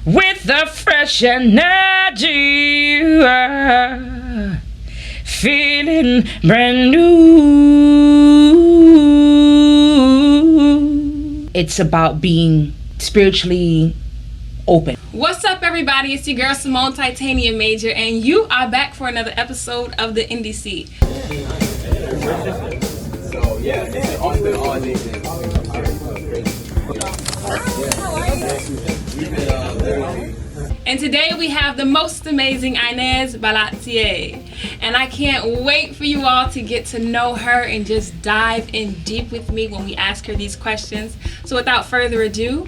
with the fresh energy, feeling brand new. It's about being spiritually open. What's up, everybody? It's your girl Symone Titania Major, and you are back for another episode of the Indie Seat. So yeah, it's been all day. And today we have the most amazing Inez Barlatier, and I can't wait for you all to get to know her and just dive in deep with me when we ask her these questions. So without further ado,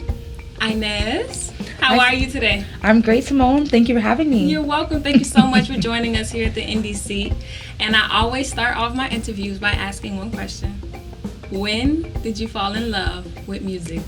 Inez, how are you today? I'm great, Symone. Thank you for having me. You're welcome. Thank you so much for joining us here at the Indie Seat. And I always start off my interviews by asking one question. When did you fall in love with music?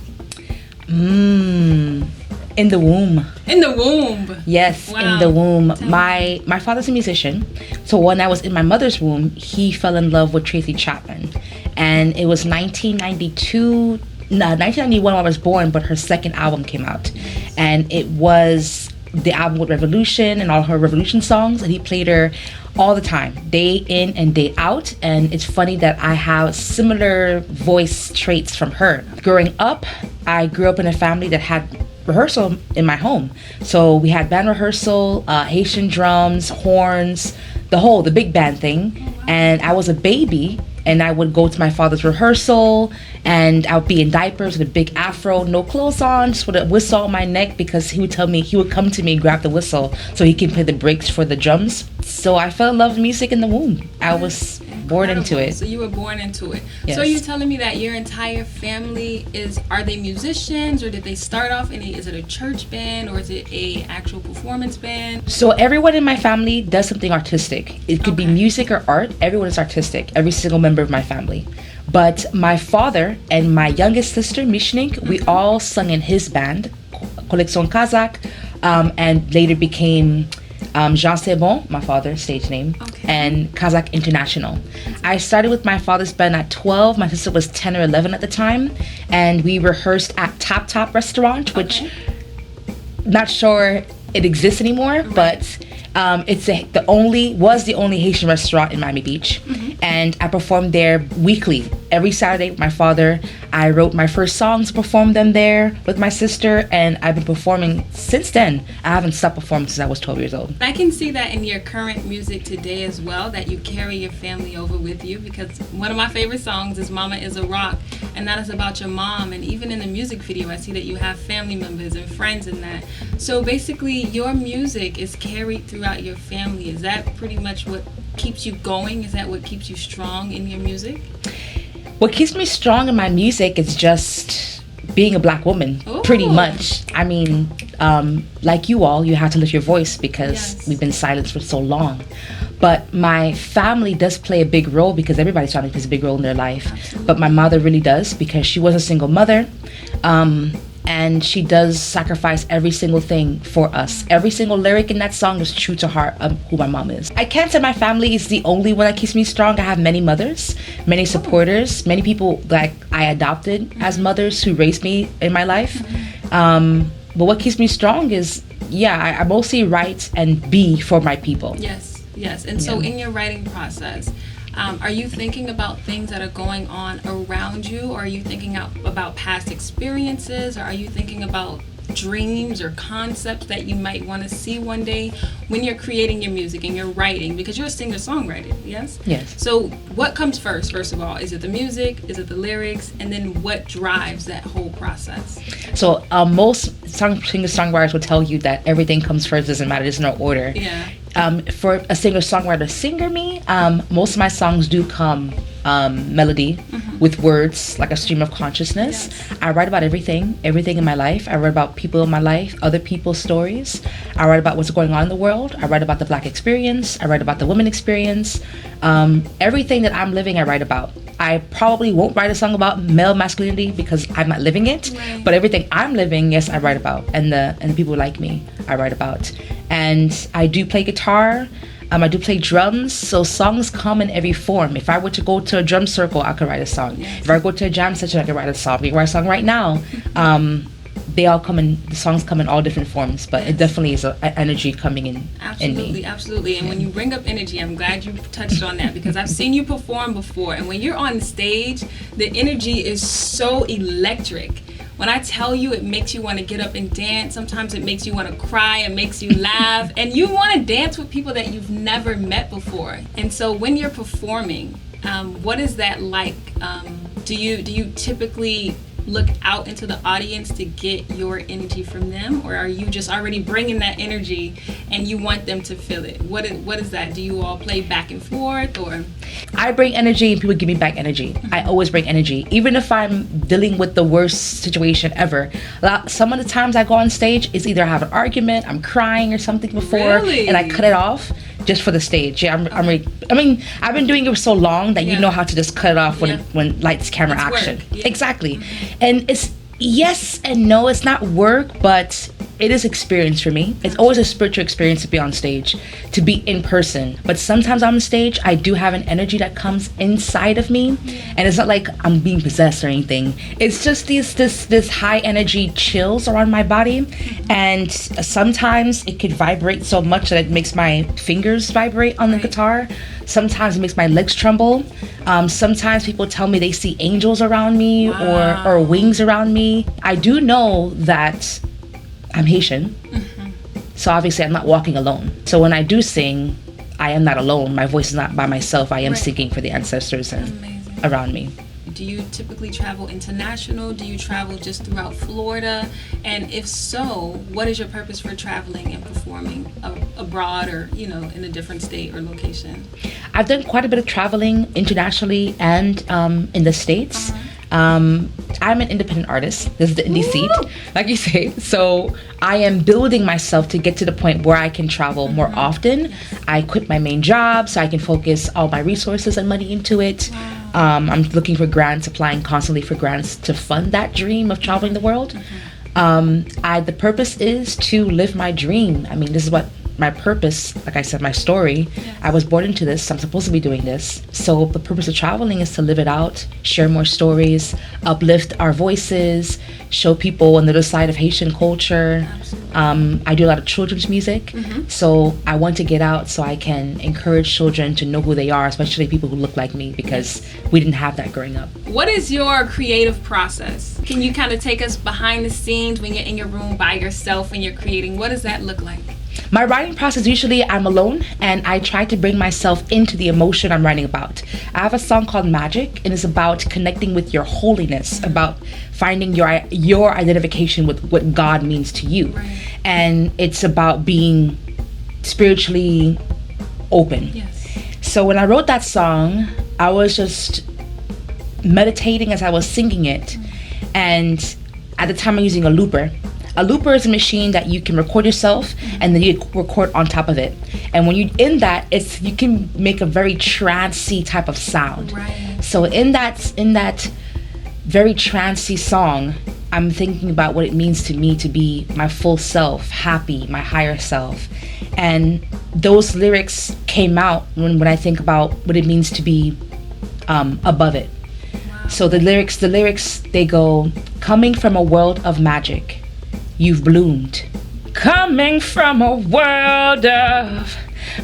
In the womb. In the womb? Yes, Wow. in the womb. My father's a musician, so when I was in my mother's womb, he fell in love with Tracy Chapman, and it was 1991 when I was born, but her second album came out, and it was the album with Revolution and all her Revolution songs, and he played her all the time, day in and day out. And it's funny that I have similar voice traits from her. Growing up, I grew up in a family that had rehearsal in my home, so we had band rehearsal, Haitian drums, horns, the big band thing. And I was a baby, and I would go to my father's rehearsal, and I would be in diapers with a big afro, no clothes on, just with a whistle on my neck, because he would come to me and grab the whistle so he can play the breaks for the drums. So I fell in love with music in the womb. I was born into it. So you were born into it. Yes. So you're telling me that your entire family are they musicians, or did they start off is it a church band, or is it a actual performance band? So everyone in my family does something artistic. It could be music or art. Everyone is artistic. Every single member of my family. But my father and my youngest sister, Mishnik, we all sung in his band, Collection Kazakh, and later became Jean C'est Bon, my father's stage name, and Kazakh International. I started with my father's band at 12. My sister was 10 or 11 at the time, and we rehearsed at Tap Top Restaurant, which not sure it exists anymore, but it's the only Haitian restaurant in Miami Beach, and I performed there weekly, every Saturday with my father. I wrote my first songs, performed them there with my sister, and I've been performing since then. I haven't stopped performing since I was 12 years old. I can see that in your current music today as well, that you carry your family over with you, because one of my favorite songs is Mama Is a Rock, and that is about your mom. And even in the music video, I see that you have family members and friends in that. So basically, your music is carried throughout your family. Is that pretty much what keeps you going? Is that what keeps you strong in your music? What keeps me strong in my music is just being a black woman, pretty much. I mean, like you all, you have to lift your voice because we've been silenced for so long. But my family does play a big role, because everybody's family plays a big role in their life. Absolutely. But my mother really does, because she was a single mother. And she does sacrifice every single thing for us. Every single lyric in that song is true to heart of who my mom is. I can't say my family is the only one that keeps me strong. I have many mothers, many supporters, many people that I adopted as mothers who raised me in my life. But what keeps me strong is, I mostly write and be for my people. Yes. And so in your writing process, are you thinking about things that are going on around you, or are you thinking about past experiences, or are you thinking about dreams or concepts that you might want to see one day when you're creating your music and you're writing? Because you're a singer-songwriter, yes? Yes. So what comes first of all? Is it the music? Is it the lyrics? And then what drives that whole process? So most singer-songwriters will tell you that everything comes first, doesn't matter, there's no order. Yeah. For a singer-songwriter singer me, most of my songs do come melody with words, like a stream of consciousness. Yes. I write about everything in my life. I write about people in my life, other people's stories. I write about what's going on in the world. I write about the Black experience. I write about the women experience. Everything that I'm living, I write about. I probably won't write a song about male masculinity because I'm not living it, but everything I'm living, yes, I write about, and the people like me, I write about. And I do play guitar. I do play drums, so songs come in every form. If I were to go to a drum circle, I could write a song. If I go to a jam session, I could write a song. We can write a song right now. the songs come in all different forms, but it definitely is an energy coming in Absolutely, me. absolutely. And when you bring up energy, I'm glad you touched on that, because I've seen you perform before, and when you're on stage, the energy is so electric. When I tell you, it makes you want to get up and dance. Sometimes it makes you want to cry, it makes you laugh, and you want to dance with people that you've never met before. And so when you're performing, what is that like? Do you typically look out into the audience to get your energy from them, or are you just already bringing that energy and you want them to feel it? What is that? Do you all play back and forth, or? I bring energy and people give me back energy. I always bring energy, even if I'm dealing with the worst situation ever. Some of the times I go on stage, it's either I have an argument, I'm crying or something before, Really? and I cut it off just for the stage. Yeah, I've been doing it for so long that you know how to just cut it off when lights, camera, It's action. work. Yeah. Exactly. And it's yes and no. It's not work, but it is experience for me. It's always a spiritual experience to be on stage, to be in person. But sometimes on stage, I do have an energy that comes inside of me, and it's not like I'm being possessed or anything. It's just this high energy chills around my body, and sometimes it could vibrate so much that it makes my fingers vibrate on the guitar. Sometimes it makes my legs tremble. Sometimes people tell me they see angels around me or wings around me. I do know that I'm Haitian, so obviously I'm not walking alone. So when I do sing, I am not alone. My voice is not by myself. I am singing for the ancestors and around me. Do you typically travel international? Do you travel just throughout Florida? And if so, what is your purpose for traveling and performing abroad, or in a different state or location? I've done quite a bit of traveling internationally and in the States. I'm an independent artist. This is the indie seat, like you say. So I am building myself to get to the point where I can travel more often. I quit my main job so I can focus all my resources and money into it. I'm looking for grants, applying constantly for grants to fund that dream of traveling the world. The purpose is to live my dream. I mean, this is what my purpose, like I said, my story. I was born into this. I'm supposed to be doing this. So the purpose of traveling is to live it out, share more stories, uplift our voices, show people another side of Haitian culture. I do a lot of children's music. So I want to get out so I can encourage children to know who they are, especially people who look like me, because we didn't have that growing up. What is your creative process? Can you kind of take us behind the scenes when you're in your room by yourself and you're creating? What does that look like? My writing process, usually I'm alone and I try to bring myself into the emotion I'm writing about. I have a song called Magic, and it's about connecting with your holiness, about finding your identification with what God means to you. And it's about being spiritually open. So when I wrote that song, I was just meditating as I was singing it. And at the time I'm using a looper. A looper is a machine that you can record yourself and then you record on top of it. And when you in that, you can make a very trancey type of sound. So in that very trancey song, I'm thinking about what it means to me to be my full self, happy, my higher self. And those lyrics came out when I think about what it means to be above it. So the lyrics, they go, coming from a world of magic, you've bloomed. Coming from a world of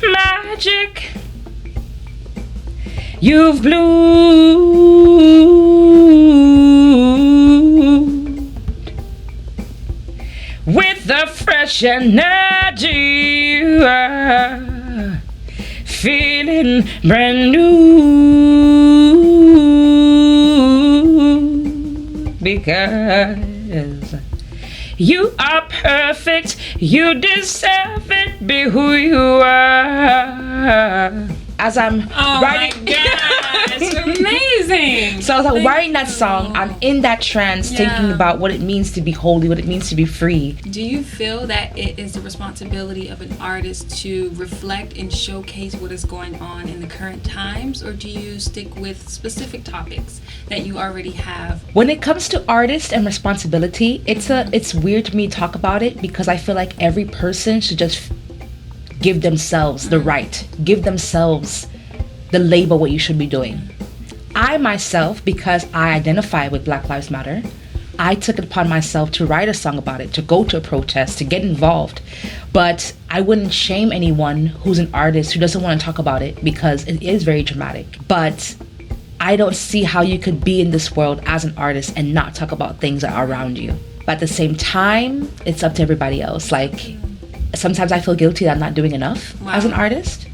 magic, you've bloomed. With the fresh energy, feeling brand new, because you are perfect, you deserve it, be who you are. As I'm writing, my God, it's amazing. So as I'm writing that song, I'm in that trance, thinking about what it means to be holy, what it means to be free. Do you feel that it is the responsibility of an artist to reflect and showcase what is going on in the current times, or do you stick with specific topics that you already have? When it comes to artists and responsibility, it's weird to me to talk about it, because I feel like every person should just give themselves the right, give themselves the label what you should be doing. I myself, because I identify with Black Lives Matter, I took it upon myself to write a song about it, to go to a protest, to get involved. But I wouldn't shame anyone who's an artist who doesn't want to talk about it, because it is very dramatic. But I don't see how you could be in this world as an artist and not talk about things that are around you. But at the same time, it's up to everybody else. Like, sometimes I feel guilty that I'm not doing enough as an artist.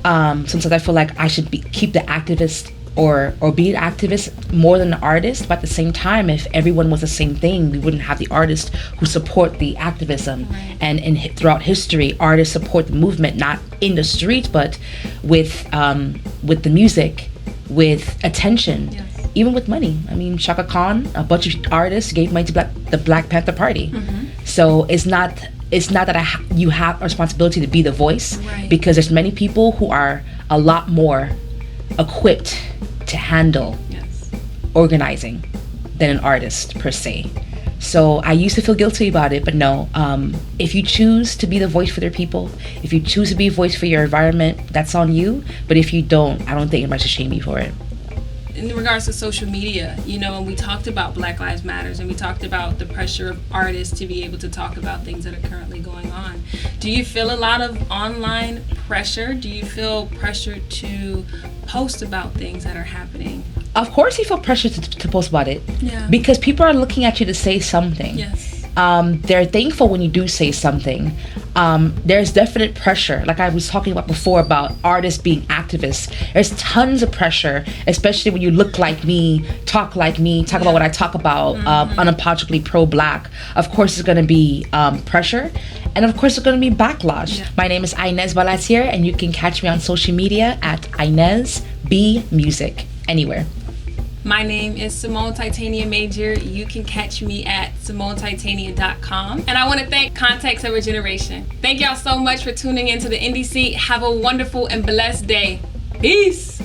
Sometimes I feel like I should keep the activist or be an activist more than an artist. But at the same time, if everyone was the same thing, we wouldn't have the artists who support the activism. Right. And throughout history, artists support the movement, not in the street, but with the music, with attention, Yes. even with money. I mean, Shaka Khan, a bunch of artists gave money to the Black Panther Party. So it's not that you have a responsibility to be the voice, Right. because there's many people who are a lot more equipped to handle Yes. organizing than an artist per se. So I used to feel guilty about it, but no. If you choose to be the voice for their people, if you choose to be a voice for your environment, that's on you. But if you don't, I don't think anybody should shame you for it. In regards to social media, you know, and we talked about Black Lives Matters, and we talked about the pressure of artists to be able to talk about things that are currently going on. Do you feel a lot of online pressure? Do you feel pressure to post about things that are happening? Of course you feel pressure to post about it. Yeah. Because people are looking at you to say something. Yes. They're thankful when you do say something. There's definite pressure, like I was talking about before, about artists being activists. There's tons of pressure, especially when you look like me, talk about what I talk about, unapologetically pro-Black. Of course there's going to be pressure, and of course there's going to be backlash. Yeah. My name is Inez Barlatier, and you can catch me on social media at Inez B Music, anywhere. My name is Symone Titania Major. You can catch me at SymoneTitania.com. And I want to thank Context of a Generation. Thank y'all so much for tuning into the Indie Seat. Have a wonderful and blessed day. Peace.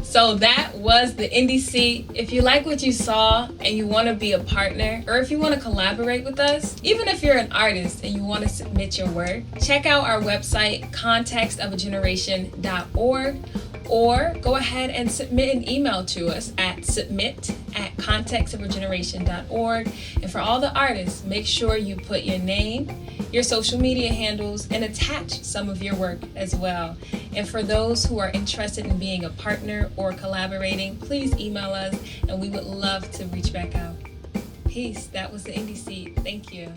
So that was the Indie Seat. If you like what you saw and you want to be a partner, or if you want to collaborate with us, even if you're an artist and you want to submit your work, check out our website, contextofageneration.org, or go ahead and submit an email to us at submit@contextofageneration.org. And for all the artists, make sure you put your name, your social media handles, and attach some of your work as well. And for those who are interested in being a partner or collaborating, please email us and we would love to reach back out. Peace. That was the Indie Seat. Thank you.